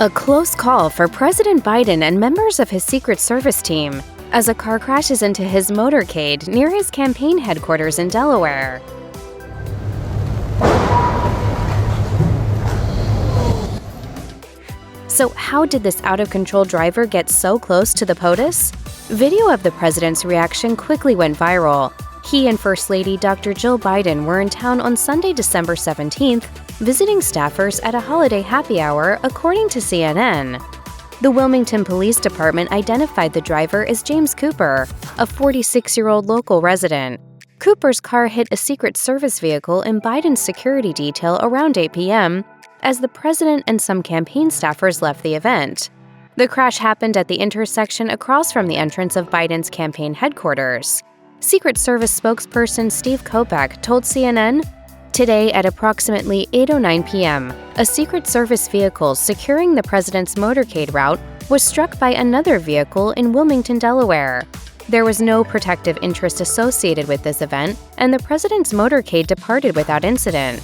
A close call for President Biden and members of his Secret Service team as a car crashes into his motorcade near his campaign headquarters in Delaware. So how did this out-of-control driver get so close to the POTUS? Video of the president's reaction quickly went viral. He and First Lady Dr. Jill Biden were in town on Sunday, December 17th, visiting staffers at a holiday happy hour, according to CNN. The Wilmington Police Department identified the driver as James Cooper, a 46-year-old local resident. Cooper's car hit a Secret Service vehicle in Biden's security detail around 8 p.m. as the president and some campaign staffers left the event. The crash happened at the intersection across from the entrance of Biden's campaign headquarters. Secret Service spokesperson Steve Kopak told CNN, "Today at approximately 8:09 p.m., a Secret Service vehicle securing the president's motorcade route was struck by another vehicle in Wilmington, Delaware. There was no protective interest associated with this event, and the president's motorcade departed without incident."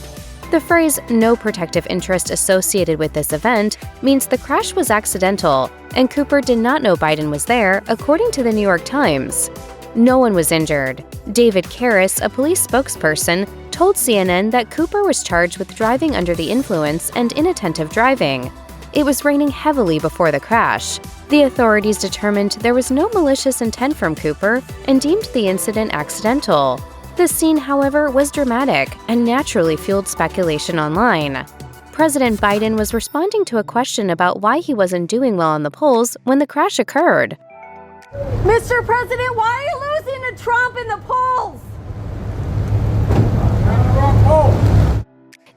The phrase "no protective interest associated with this event" means the crash was accidental, and Cooper did not know Biden was there, according to the New York Times. No one was injured. David Karras, a police spokesperson, told CNN that Cooper was charged with driving under the influence and inattentive driving. It was raining heavily before the crash. The authorities determined there was no malicious intent from Cooper and deemed the incident accidental. The scene, however, was dramatic and naturally fueled speculation online. President Biden was responding to a question about why he wasn't doing well on the polls when the crash occurred. Mr. President, why are you losing to Trump in the polls?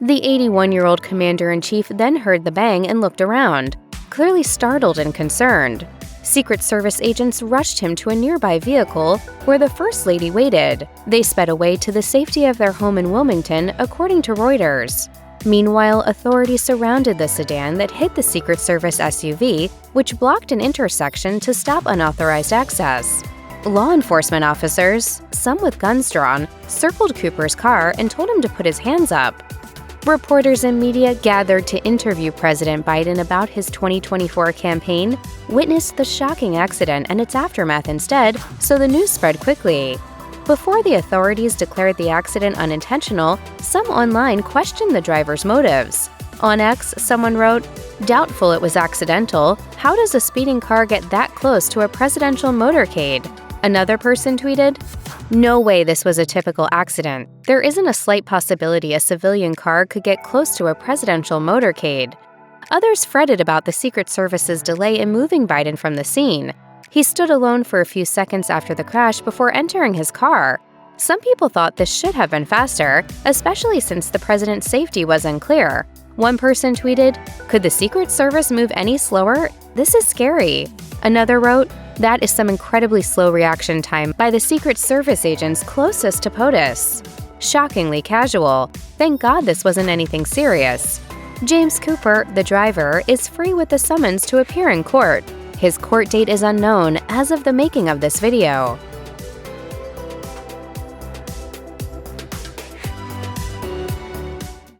The 81-year-old commander-in-chief then heard the bang and looked around, clearly startled and concerned. Secret Service agents rushed him to a nearby vehicle where the First Lady waited. They sped away to the safety of their home in Wilmington, according to Reuters. Meanwhile, authorities surrounded the sedan that hit the Secret Service SUV, which blocked an intersection to stop unauthorized access. Law enforcement officers, some with guns drawn, circled Cooper's car and told him to put his hands up. Reporters and media gathered to interview President Biden about his 2024 campaign witnessed the shocking accident and its aftermath instead, so the news spread quickly. Before the authorities declared the accident unintentional, some online questioned the driver's motives. On X, someone wrote, "Doubtful it was accidental. How does a speeding car get that close to a presidential motorcade?" Another person tweeted, "No way this was a typical accident. There isn't a slight possibility a civilian car could get close to a presidential motorcade." Others fretted about the Secret Service's delay in moving Biden from the scene. He stood alone for a few seconds after the crash before entering his car. Some people thought this should have been faster, especially since the president's safety was unclear. One person tweeted, "Could the Secret Service move any slower? This is scary." Another wrote, "That is some incredibly slow reaction time by the Secret Service agents closest to POTUS. Shockingly casual. Thank God this wasn't anything serious." James Cooper, the driver, is free with the summons to appear in court. His court date is unknown as of the making of this video.